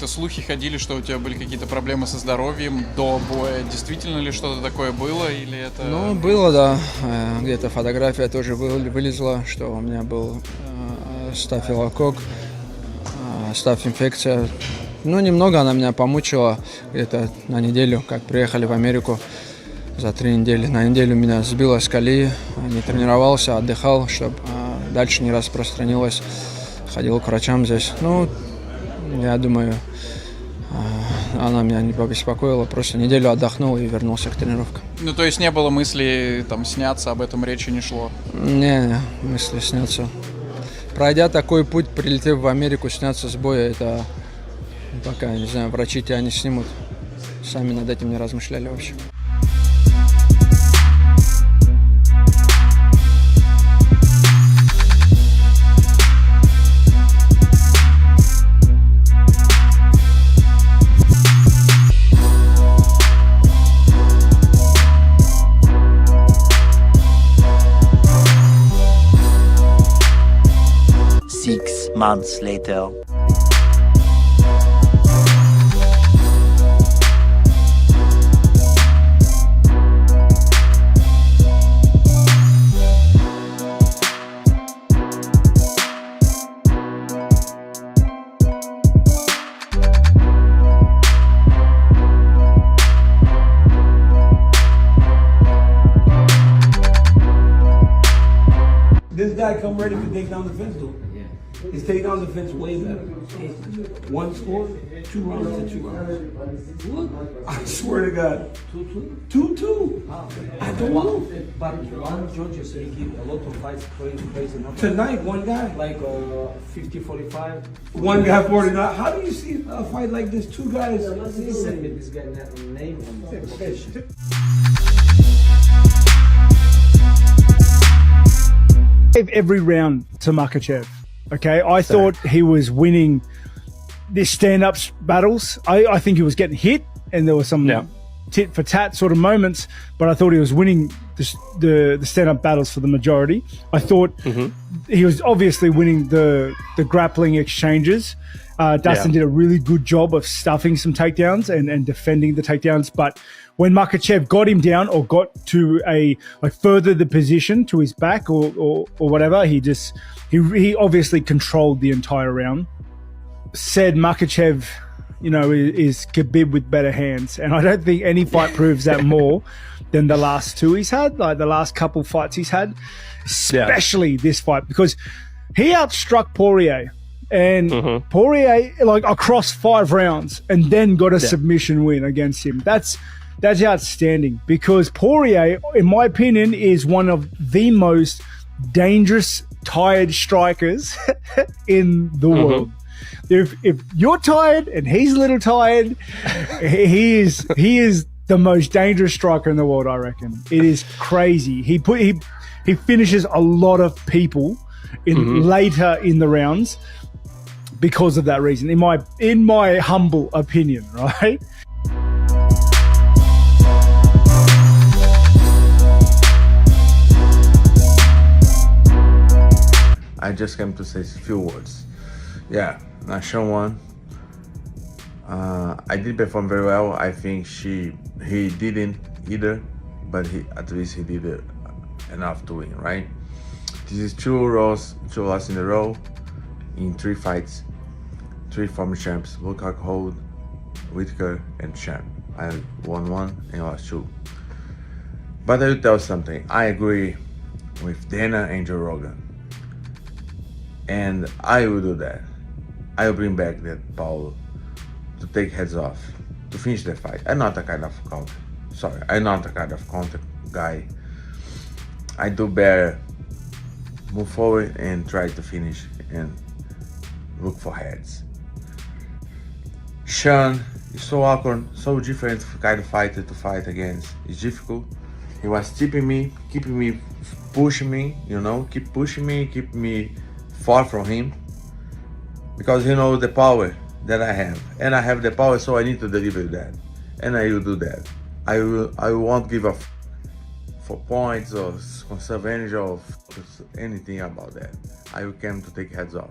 какие-то слухи ходили, что у тебя были какие-то проблемы со здоровьем до боя. Действительно ли что-то такое было или это... Ну, было, да. Где-то фотография тоже вылезла, что у меня был стафилококк, стаф-инфекция. Ну, немного она меня помучила, где-то на неделю, как приехали в Америку за 3 недели. На неделю меня сбило с колеи, не тренировался, отдыхал, чтобы дальше не распространилось. Ходил к врачам здесь. Ну, я думаю, она меня не побеспокоила. Просто неделю отдохнул и вернулся к тренировкам. Ну, то есть не было мысли там сняться, об этом речи не шло? Не, мысли сняться. Пройдя такой путь, прилетев в Америку, сняться с боя, это пока, не знаю, врачи тебя не снимут. Сами над этим не размышляли вообще. Months later. This guy come ready to take down the fence, though. He's taking down the fence way better. 1 score, 2 rounds to 2 rounds. What? I swear to God. 2-2? 2-2. I don't know. But one judges they give a lot of fights crazy numbers. Tonight, one guy. Like 50-45. One guy 49. How do you see a fight like this? 2 guys. Send me this guy name and location. Gave every round to Makhachev. Okay, I thought he was winning this stand-up battles. I think he was getting hit, and there were some tit for tat sort of moments. But I thought he was winning the stand-up battles for the majority. I thought he was obviously winning the grappling exchanges. Dustin did a really good job of stuffing some takedowns and defending the takedowns. But when Makhachev got him down or got to further the position to his back or whatever, he obviously controlled the entire round. Said Makhachev, is Khabib with better hands. And I don't think any fight proves that more than the last 2 he's had, like the last couple fights he's had, especially this fight, because he outstruck Poirier. And Poirier, across 5 rounds, and then got a submission win against him. That's outstanding, because Poirier, in my opinion, is one of the most dangerous tired strikers in the world. If you're tired and he's a little tired, he is the most dangerous striker in the world, I reckon. It is crazy. He finishes a lot of people later in the rounds because of that reason, in my humble opinion, right? I just came to say a few words. Yeah, Nashan won. I did perform very well. I think he didn't either, but at least he did enough to win, right? This is 2 losses in a row in 3 fights. 3 former champs: Luke Hold, Whitaker, and Champ. I won 1 and lost 2. But I will tell something. I agree with Dana and Joe Rogan. And I will do that. I will bring back that Paulo to take heads off, to finish the fight. I'm not a kind of counter. Sorry, I'm not a kind of counter guy. I do better move forward and try to finish and look for heads. Sean is so awkward, so different kind of fighter to fight against. It's difficult. He was tipping me, keeping me, pushing me, keep pushing me, keep me far from him, because he knows the power that I have, and I have the power, so I need to deliver that, and I will do that. I won't give a for points or conserve energy or anything about that. I will come to take heads off,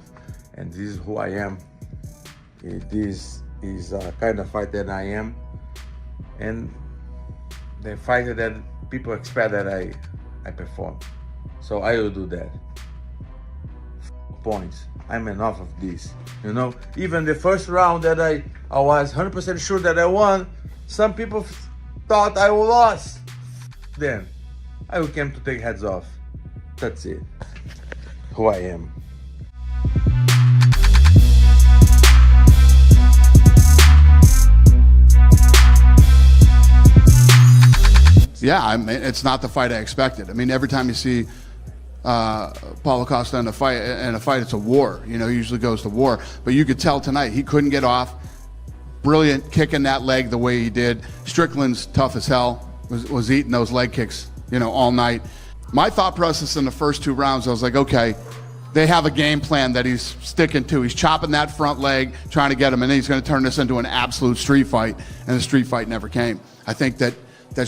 and this is who I am. This is kind of fight that I am, and the fighter that people expect that I perform. So I will do that. Points. I'm enough of this. You know, even the first round that I was 100% sure that I won, some people thought I lost. Then I came to take heads off. That's it. Who I am. Yeah, I mean, it's not the fight I expected. I mean, every time you see Paulo Costa in a fight, it's a war. You know, he usually goes to war. But you could tell tonight he couldn't get off. Brilliant kicking that leg the way he did. Strickland's tough as hell. Was eating those leg kicks, you know, all night. My thought process in the first 2 rounds, I was like, okay, they have a game plan that he's sticking to. He's chopping that front leg, trying to get him, and then he's going to turn this into an absolute street fight. And the street fight never came. I think that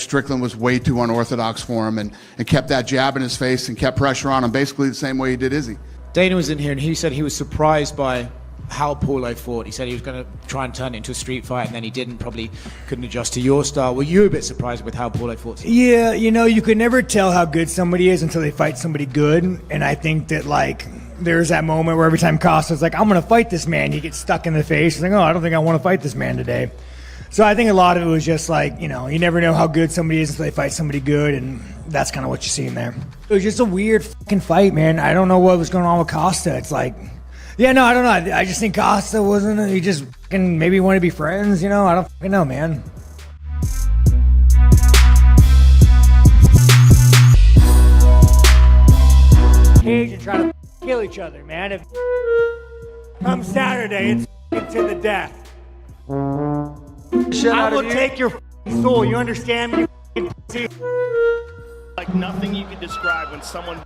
Strickland was way too unorthodox for him and kept that jab in his face and kept pressure on him basically the same way he did Izzy. Dana was in here and he said he was surprised by how Paulo fought. He said he was going to try and turn it into a street fight and then he didn't, probably couldn't adjust to your style. Were you a bit surprised with how Paulo fought? Yeah, you know, you could never tell how good somebody is until they fight somebody good. And I think that, like, there's that moment where every time Costa's like, I'm going to fight this man, he gets stuck in the face. He's like, oh, I don't think I want to fight this man today. So I think a lot of it was just like, you know, you never know how good somebody is until they fight somebody good, and that's kind of what you see in there. It was just a weird fucking fight, man. I don't know what was going on with Costa. It's like, yeah, no, I don't know. I just think Costa wasn't, he just fucking maybe wanted to be friends, you know? I don't fucking know, man. Cage and try to kill each other, man. If come Saturday, it's to the death. I will take your soul. You understand me? You like nothing you can describe when someone.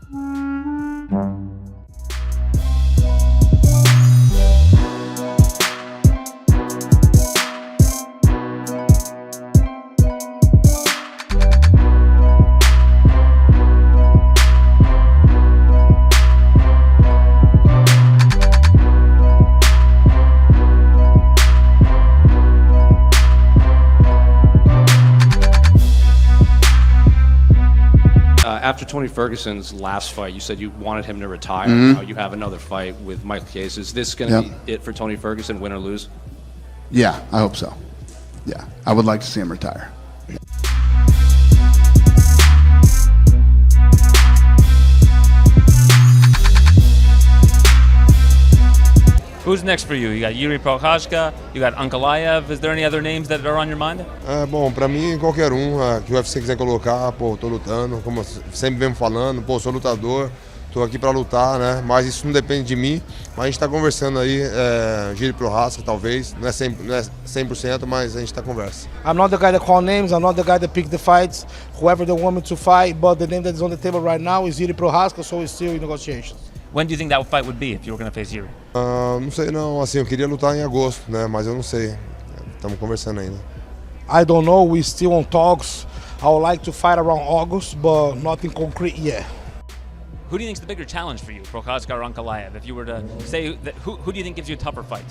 After Tony Ferguson's last fight, you said you wanted him to retire. Now you have another fight with Michael Case. Is this going to be it for Tony Ferguson, win or lose? Yeah, I hope so. Yeah, I would like to see him retire. Who's next for you? You got Yuri Prochazka, you got Ankalaev. Is there any other names that are on your mind? Bom, pra mim, qualquer que o UFC quiser colocar, pô, tô lutando, como sempre venho falando, pô, sou lutador, tô aqui pra lutar, né? Mas isso não depende de mim, mas a gente tá conversando aí, Yuri Prochazka, talvez, não é 100%, mas a gente tá conversa. I'm not the guy that call names, I'm not the guy that pick the fights, whoever they want me to fight, but the name that is on the table right now is Yuri Prochazka, so it's still in negotiations. When do you think that fight would be if you were going to face Yuri? Não sei não, assim, eu queria lutar em agosto, né? Mas eu não sei, estamos conversando ainda. I don't know, we're still on talks. I would like to fight around August, but nothing concrete yet. Who do you think is the bigger challenge for you, Prochazka or Ankalaev? If you were to say, that, who do you think gives you a tougher fight?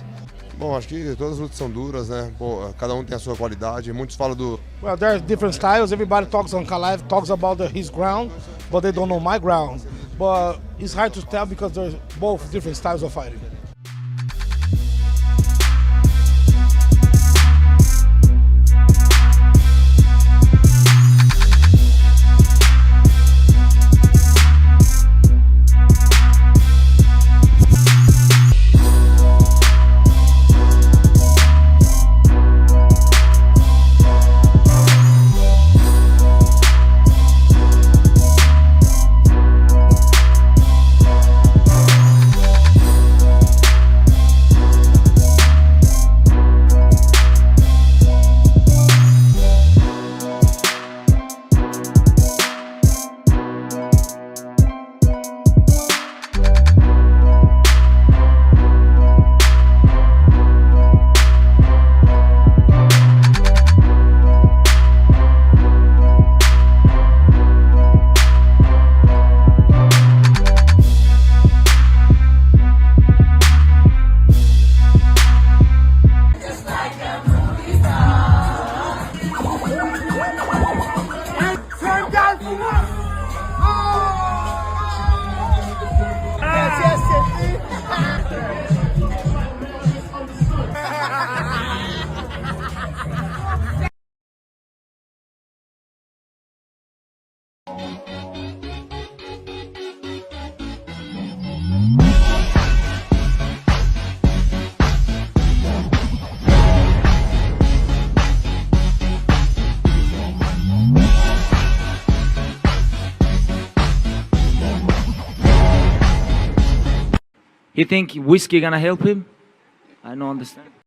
Bom, acho que todas as lutas são duras, né? Pô, cada tem a sua qualidade. Muitos falam do. Well, there's different styles. Everybody talks on Ankalaev, talks about his ground, but they don't know my ground. But it's hard to tell because there's both different styles of fighting. He think whiskey gonna help him? I don't understand.